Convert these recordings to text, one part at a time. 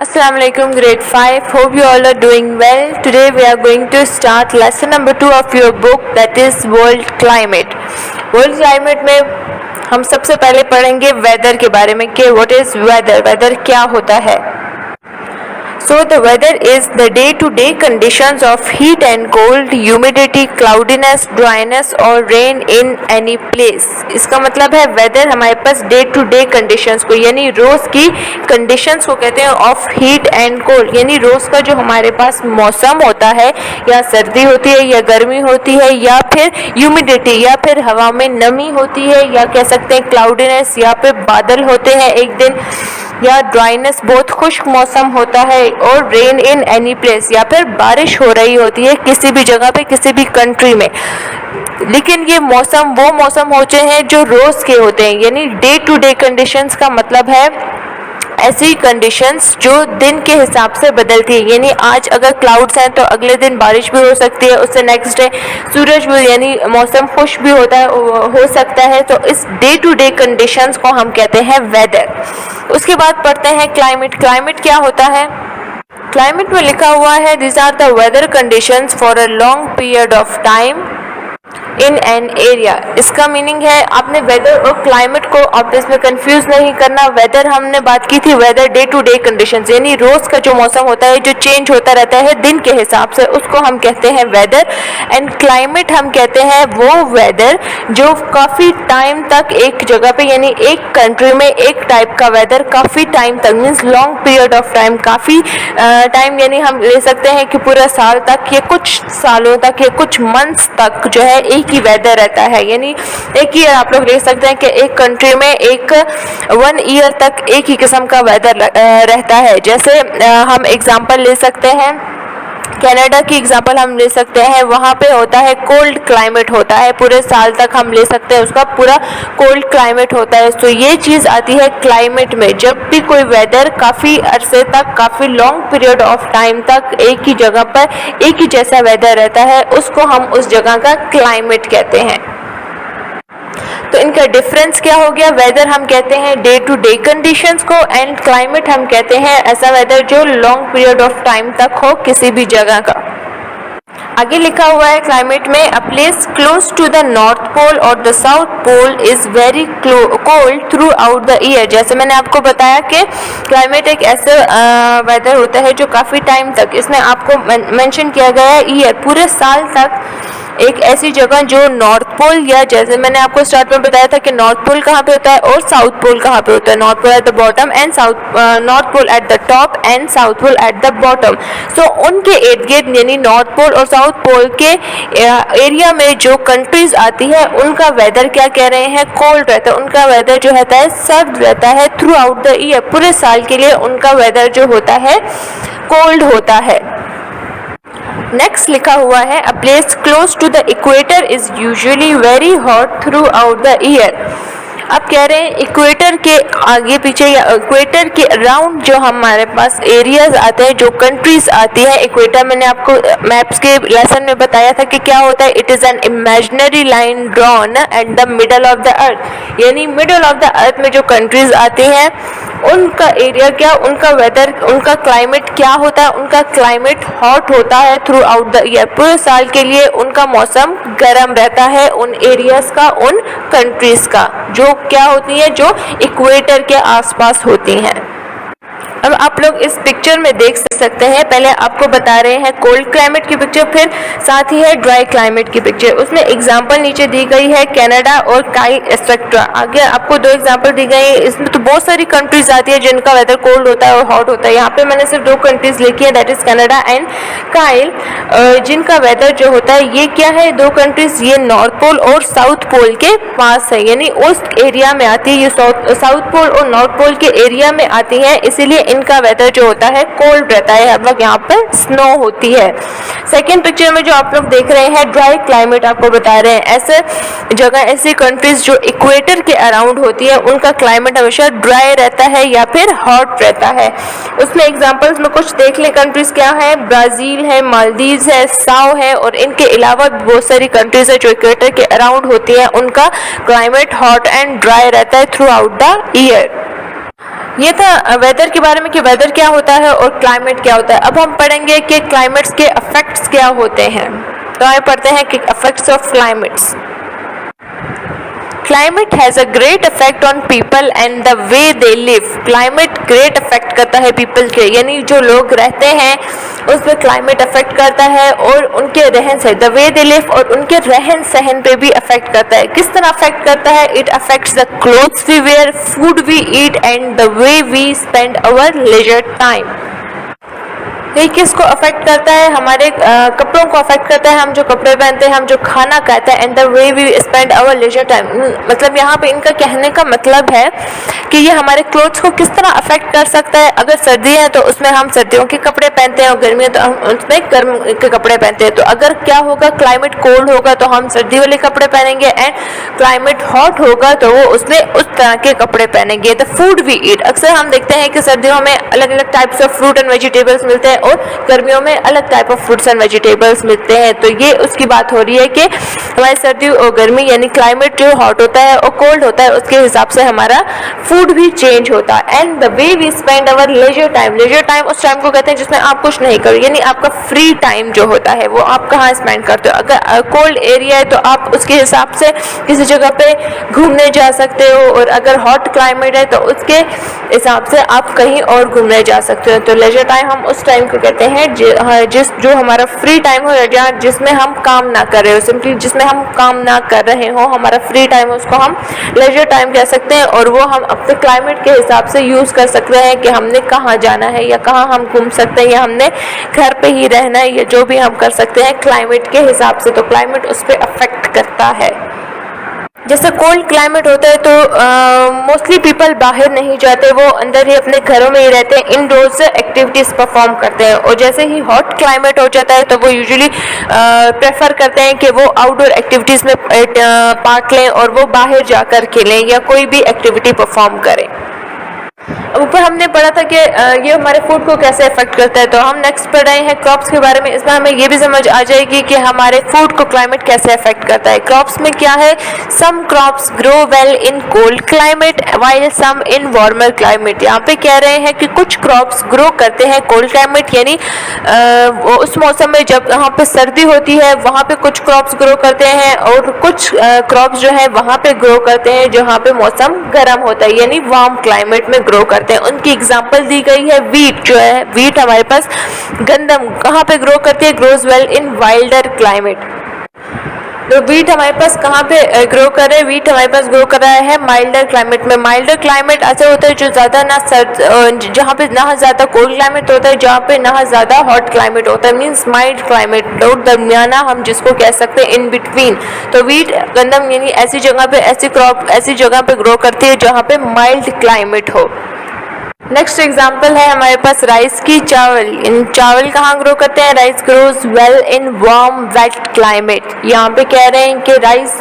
Assalamu alaikum, grade 5. Hope you all are doing well. Today we are going to start lesson number 2 of your book, that is World Climate. World Climate में हम सबसे पहले पढ़ेंगे weather के बारे में कि what is weather, weather क्या होता है. So the weather is the day-to-day conditions of heat and cold, humidity, cloudiness, dryness or rain in any place. इसका मतलब है weather हमारे पास day-to-day conditions को यानी रोज़ की conditions को कहते हैं of heat and cold, यानी रोज़ का जो हमारे पास मौसम होता है या सर्दी होती है या गर्मी होती है या फिर humidity या फिर हवा में नमी होती है या कह सकते हैं cloudiness या फिर बादल होते हैं एक दिन या ड्राइनेस बहुत खुश्क मौसम होता है और रेन इन एनी प्लेस या फिर बारिश हो रही होती है किसी भी जगह पे किसी भी कंट्री में. लेकिन ये मौसम वो मौसम होते हैं जो रोज़ के होते हैं यानी डे टू डे कंडीशंस का मतलब है ऐसी कंडीशंस जो दिन के हिसाब से बदलती है. यानी आज अगर क्लाउड्स हैं तो अगले दिन बारिश भी हो सकती है, उससे नेक्स्ट डे सूरज भी यानी मौसम खुश भी होता है हो सकता है. तो इस डे टू डे कंडीशंस को हम कहते हैं वेदर. उसके बाद पढ़ते हैं क्लाइमेट. क्लाइमेट क्या होता है? क्लाइमेट में लिखा हुआ है this are the weather conditions for a long period of time in an area. इसका मीनिंग है आपने वेदर और क्लाइमेट को आपस में कंफ्यूज नहीं करना. वेदर हमने बात की थी weather day to day conditions यानी रोज का जो मौसम होता है जो चेंज होता रहता है दिन के हिसाब से उसको हम कहते हैं वेदर. एंड क्लाइमेट हम कहते हैं वो वेदर जो काफ़ी टाइम तक एक जगह पे यानी एक कंट्री में एक टाइप का वेदर काफ़ी टाइम तक means long period of time काफ़ी टाइम यानी हम ले सकते हैं कि पूरा साल तक या कुछ सालों तक या कुछ मंथ्स तक जो है एक ही वेदर रहता है. यानी एक ईयर आप लोग ले सकते हैं कि एक कंट्री में एक 1 ईयर तक एक ही किस्म का वेदर रहता है. जैसे हम एग्जांपल ले सकते हैं कनाडा की एग्जांपल हम ले सकते हैं. वहाँ पे होता है कोल्ड क्लाइमेट होता है पूरे साल तक हम ले सकते हैं उसका पूरा कोल्ड क्लाइमेट होता है. तो ये चीज़ आती है क्लाइमेट में. जब भी कोई वेदर काफ़ी अरसे तक काफ़ी लॉन्ग पीरियड ऑफ टाइम तक एक ही जगह पर एक ही जैसा वेदर रहता है उसको हम उस जगह का क्लाइमेट कहते हैं. तो इनका डिफरेंस क्या हो गया? वेदर हम कहते हैं डे टू डे कंडीशंस को एंड क्लाइमेट हम कहते हैं ऐसा वेदर जो लॉन्ग पीरियड ऑफ टाइम तक हो किसी भी जगह का. आगे लिखा हुआ है क्लाइमेट में a place close to the north pole और the south pole is very cold throughout the year. जैसे मैंने आपको बताया कि क्लाइमेट एक ऐसा वेदर होता है जो काफ़ी टाइम तक इसमें आपको मेंशन किया गया है ईयर पूरे साल तक एक ऐसी जगह जो नॉर्थ पोल या जैसे मैंने आपको स्टार्ट में बताया था कि नॉर्थ पोल कहाँ पे होता है और साउथ पोल कहाँ पे होता है. North pole at the bottom and north pole at the top and south pole at the bottom. So उनके इर्द गिर्द यानी नॉर्थ पोल और साउथ पोल के एरिया में जो कंट्रीज आती है उनका वेदर क्या कह रहे हैं? कोल्ड रहता है. उनका वेदर जो रहता है सर्द रहता है थ्रू आउट द ईयर. पूरे साल के लिए उनका वेदर जो होता है कोल्ड होता है. नेक्स्ट लिखा हुआ है a place close to the equator is usually very hot throughout the year. अब कह रहे हैं इक्वेटर के आगे पीछे या इक्वेटर के अराउंड जो हमारे पास एरियाज आते हैं जो कंट्रीज आती है. इक्वेटर मैंने आपको मैप्स के लेसन में बताया था कि क्या होता है. It is an imaginary line drawn at the middle of the earth. यानी मिडल ऑफ द अर्थ में जो कंट्रीज आती हैं उनका एरिया क्या उनका वेदर उनका क्लाइमेट क्या होता है? उनका क्लाइमेट हॉट होता है थ्रू आउट द ईयर. पूरे साल के लिए उनका मौसम गर्म रहता है उन एरियाज का उन कंट्रीज का जो क्या होती है जो इक्वेटर के आसपास होती हैं. अब आप लोग इस पिक्चर में देख सकते हैं पहले आपको बता रहे हैं कोल्ड क्लाइमेट की पिक्चर फिर साथ ही है ड्राई क्लाइमेट की पिक्चर. उसमें एग्जांपल नीचे दी गई है कनाडा और काई एक्सेट्रा. आगे आपको 2 एग्जांपल दी गई है. इसमें तो बहुत सारी कंट्रीज आती है जिनका वेदर कोल्ड होता है और हॉट होता है. यहाँ पे मैंने सिर्फ 2 कंट्रीज लिखी है that is Canada and Kyle जिनका वेदर जो होता है ये क्या है 2 कंट्रीज ये नॉर्थ पोल और साउथ पोल के पास है यानी उस एरिया में आती है. ये साउथ पोल और नॉर्थ पोल के एरिया में आती है इसीलिए इनका वेदर जो होता है कोल्ड रहता है. हर वक्त यहाँ पर स्नो होती है. सेकेंड पिक्चर में जो आप लोग देख रहे हैं ड्राई क्लाइमेट आपको बता रहे हैं. ऐसे जगह ऐसी कंट्रीज जो इक्वेटर के अराउंड होती है उनका क्लाइमेट हमेशा ड्राई रहता है या फिर हॉट रहता है. उसमें एग्जांपल्स में कुछ देख ले कंट्रीज क्या है ब्राज़ील है मालदीव्स है साओ है और इनके अलावा बहुत सारी कंट्रीज है जो इक्वेटर के अराउंड होती है उनका क्लाइमेट हॉट एंड ड्राई रहता है थ्रू आउट द ईयर. ये था वेदर के बारे में कि वेदर क्या होता है और क्लाइमेट क्या होता है। अब हम पढ़ेंगे कि क्लाइमेट्स के इफेक्ट्स क्या होते हैं। तो आइए पढ़ते हैं कि effects of climates. Climate has a great effect on people and the way they live. Climate great effect करता है पीपल के, यानी जो लोग रहते हैं उस पर क्लाइमेट इफेक्ट करता है, और उनके रहन सहन, द वे दे लिव, और उनके रहन सहन पे भी इफेक्ट करता है। किस तरह इफेक्ट करता है? It affects the clothes we wear, food we eat and the way we spend our leisure time. ये किसको अफेक्ट करता है? हमारे कपड़ों को अफेक्ट करता है, हम जो कपड़े पहनते हैं, हम जो खाना खाते हैं, and the way we spend our leisure time. मतलब यहाँ पे इनका कहने का मतलब है कि ये हमारे क्लोथ्स को किस तरह अफेक्ट कर सकता है। अगर सर्दी है तो उसमें हम सर्दियों के कपड़े पहनते हैं, और गर्मी है तो हम उसमें गर्म के कपड़े पहनते हैं। तो अगर क्या होगा, क्लाइमेट कोल्ड होगा तो हम सर्दी वाले कपड़े पहनेंगे, एंड क्लाइमेट हॉट होगा तो वो उसमें उस तरह के कपड़े पहनेंगे। द फूड वी ईट, अक्सर हम देखते हैं कि सर्दियों में अलग अलग types of fruit and vegetables मिलते हैं, और गर्मियों में अलग type of fruits and vegetables मिलते हैं। तो ये उसकी बात हो रही है कि हमारी सर्दी और गर्मी, यानी क्लाइमेट जो हॉट होता है और कोल्ड होता है, उसके हिसाब से हमारा फूड भी चेंज होता है। And the way we spend our leisure time, leisure time उस टाइम को कहते हैं जिसमें आप कुछ नहीं करो, यानी आपका फ्री टाइम जो होता है वो आप कहाँ स्पेंड करते हो। अगर कोल्ड एरिया है तो आप उसके हिसाब से किसी जगह पे घूमने जा सकते हो, और अगर हॉट क्लाइमेट है तो उसके हिसाब से आप कहीं और घूमने जा सकते हो। तो लेजर टाइम हम उस टाइम को कहते हैं जो हमारा फ्री टाइम हो, या जिसमें हम काम ना कर रहे हो, सिंपली जिसमें हम काम ना कर रहे हो, हमारा फ्री टाइम है, उसको हम लेजर टाइम कह सकते हैं। और वो हम अपने क्लाइमेट के हिसाब से यूज़ कर सकते हैं कि हमने कहाँ जाना है, या कहाँ हम घूम सकते हैं, या हमने घर पे ही रहना है, या जो भी हम कर सकते हैं क्लाइमेट के हिसाब से। तो क्लाइमेट उस पर अफेक्ट करता है। जैसे कोल्ड क्लाइमेट होता है तो मोस्टली पीपल बाहर नहीं जाते, वो अंदर ही अपने घरों में ही रहते हैं, इनडोर्स एक्टिविटीज़ परफॉर्म करते हैं। और जैसे ही हॉट क्लाइमेट हो जाता है तो वो यूजुअली प्रेफर करते हैं कि वो आउटडोर एक्टिविटीज़ में पार्ट लें, और वो बाहर जाकर खेलें या कोई भी एक्टिविटी परफॉर्म करें। ऊपर हमने पढ़ा था कि ये हमारे फूड को कैसे अफेक्ट करता है। तो हम नेक्स्ट पढ़ रहे हैं क्रॉप्स के बारे में। इसमें हमें ये भी समझ आ जाएगी कि हमारे फूड को क्लाइमेट कैसे अफेक्ट करता है। क्रॉप्स में क्या है? Some crops grow well in cold climate while some in warmer climate. यहाँ पे कह रहे हैं कि कुछ क्रॉप्स ग्रो करते हैं कोल्ड क्लाइमेट, यानी उस मौसम में जब वहाँ पे सर्दी होती है वहाँ पे कुछ क्रॉप्स ग्रो करते हैं, और कुछ क्रॉप्स जो है वहाँ पे ग्रो करते हैं जहाँ पे मौसम गर्म होता है, यानी वार्म क्लाइमेट में ग्रो करते हैं। उनकी एग्जांपल दी गई है वीट जो है, वीट हमारे पास गंदम कहाँ पे ग्रो करती है? ग्रोज वेल इन वाइल्डर क्लाइमेट। तो वीट हमारे पास कहाँ पे ग्रो कर रहे हैं? वीट हमारे पास ग्रो कर रहा है माइल्डर क्लाइमेट में। माइल्डर क्लाइमेट ऐसा होता है जो ज़्यादा ना सर्द, जहाँ पे ना ज़्यादा कोल्ड क्लाइमेट होता है, जहाँ पे ना ज़्यादा हॉट क्लाइमेट होता है, मीन्स माइल्ड क्लाइमेट, दरमियाना हम जिसको कह सकते हैं, इन बिटवीन। तो वीट गंदम यानी ऐसी जगह पे, ऐसी क्रॉप ऐसी जगह पे ग्रो करती है जहाँ पे माइल्ड क्लाइमेट हो। नेक्स्ट एग्जाम्पल है हमारे पास राइस की। चावल, चावल कहाँ ग्रो करते हैं? Rice grows well in warm wet climate. यहाँ पे कह रहे हैं कि राइस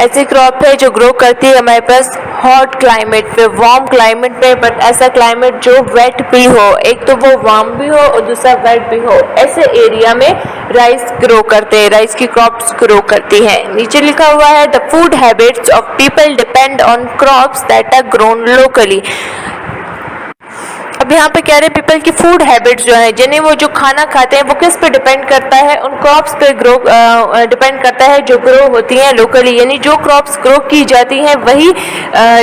ऐसी क्रॉप है जो ग्रो करती है हमारे पास हॉट क्लाइमेट पे, वार्म क्लाइमेट पे, बट ऐसा क्लाइमेट जो वेट भी हो, एक तो वो वार्म भी हो और दूसरा वेट भी हो, ऐसे एरिया में राइस ग्रो करते हैं, राइस की क्रॉप्स ग्रो करती हैं। नीचे लिखा हुआ है the food habits of people depend on crops that are grown locally. अब यहाँ पे कह रहे हैं पीपल की फूड हैबिट्स जो है, जिन्हें वो जो खाना खाते हैं वो किस पे डिपेंड करता है? उन क्रॉप्स पे ग्रो डिपेंड करता है जो ग्रो होती हैं लोकली, यानी जो क्रॉप्स ग्रो की जाती हैं वही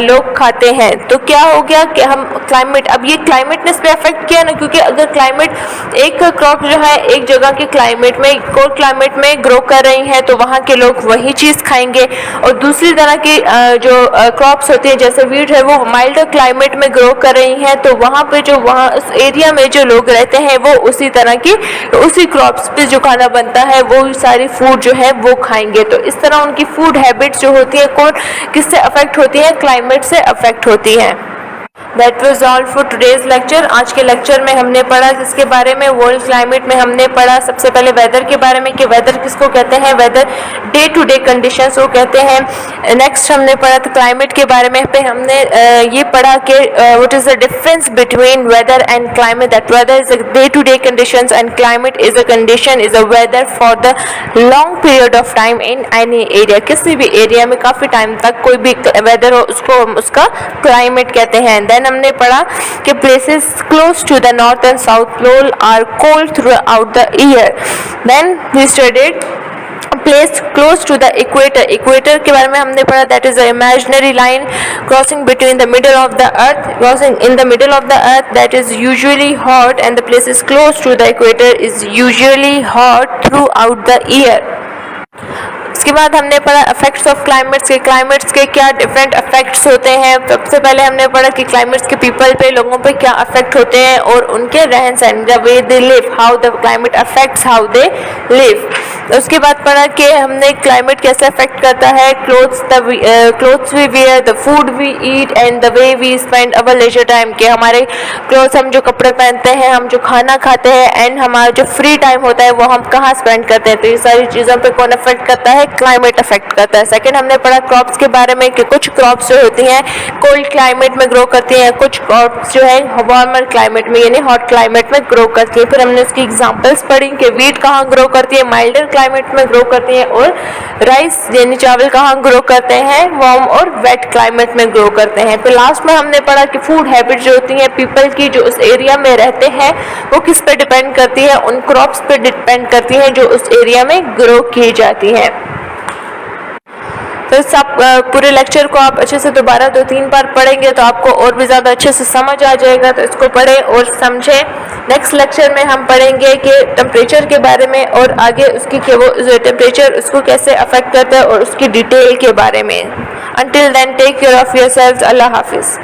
लोग खाते हैं। तो क्या हो गया कि हम क्लाइमेट, अब ये क्लाइमेट ने इस पे अफेक्ट किया ना, क्योंकि अगर क्लाइमेट, एक क्रॉप जो है एक जगह के क्लाइमेट में, कोल्ड क्लाइमेट में ग्रो कर रही है तो वहाँ के लोग वही चीज़ खाएंगे, और दूसरी तरह की जो क्रॉप्स होती हैं जैसे वीट है वो माइल्ड क्लाइमेट में ग्रो कर रही हैं, तो वहाँ पे जो वहाँ उस एरिया में जो लोग रहते हैं वो उसी तरह की, उसी क्रॉप्स पे जो खाना बनता है वो सारी फूड जो है वो खाएंगे। तो इस तरह उनकी फूड हैबिट्स जो होती है कौन किससे अफेक्ट होती है? क्लाइमेट से अफेक्ट होती है। That was all for today's lecture। आज के लेक्चर में हमने पढ़ा किसके बारे में? वर्ल्ड क्लाइमेट में हमने पढ़ा सबसे पहले वेदर के बारे में कि वेदर किसको कहते हैं? Weather day to day conditions को कहते हैं। नेक्स्ट हमने पढ़ा था क्लाइमेट के बारे में, पे हमने ये पढ़ा कि what is the difference between weather and climate, that weather is a day to day conditions and climate is a condition, is a weather for the long period of time in any area. किसी भी area में काफ़ी time तक कोई भी weather हो उसको उसका क्लाइमेट कहते हैं। देन हमने पढ़ा कि places close to the north and south pole are cold throughout the year. Then we studied place close to the equator. Equator के बारे में हमने पढ़ा, that is an imaginary line crossing between the middle of the earth, crossing in the middle of the earth, that is usually hot, and the places close to the equator is usually hot throughout the year. उसके बाद हमने पढ़ा effects of climates के क्या different effects होते हैं. सबसे पहले हमने पढ़ा कि क्लाइमेट्स के पीपल पे, लोगों पे क्या इफेक्ट होते हैं और उनके रहन सहन, the way they live, how the climate affects how they live. उसके बाद पढ़ा कि हमने क्लाइमेट कैसे अफेक्ट करता है clothes we wear, the food we eat and the way we spend our leisure time. के हमारे क्लोथ्स, हम जो कपड़े पहनते हैं, हम जो खाना खाते हैं, एंड हमारा जो फ्री टाइम होता है वो हम कहाँ स्पेंड करते हैं. तो ये सारी चीज़ों पे कौन अफेक्ट करता है? क्लाइमेट अफेक्ट करता है. सेकंड हमने पढ़ा क्रॉप्स के बारे में कि कुछ क्रॉप्स जो होती हैं कोल्ड क्लाइमेट में ग्रो करती हैं, कुछ क्रॉप्स जो है वार्मर क्लाइमेट में यानी हॉट क्लाइमेट में ग्रो करती है. फिर हमने उसकी एग्जांपल्स पढ़ी कि वीट कहाँ ग्रो करती है, माइल्डर क्लाइमेट में ग्रो करती है, और राइस यानी चावल कहाँ ग्रो करते हैं, वार्म और वेट क्लाइमेट में ग्रो करते हैं. फिर लास्ट में हमने पढ़ा कि फूड हैबिट जो होती हैं पीपल की जो उस एरिया में रहते हैं वो किस पे डिपेंड करती है, उन क्रॉप्स पे डिपेंड करती हैं जो उस एरिया में ग्रो की जाती हैं. तो सब पूरे लेक्चर को आप अच्छे से दोबारा 2-3 बार पढ़ेंगे तो आपको और भी ज़्यादा अच्छे से समझ आ जाएगा. तो इसको पढ़ें और समझें. नेक्स्ट लेक्चर में हम पढ़ेंगे कि टेम्परेचर के बारे में और आगे उसकी कि वो टेम्परेचर उसको कैसे अफेक्ट करता है और उसकी डिटेल के बारे में. Until then take care of yourselves. अल्लाह हाफिज़.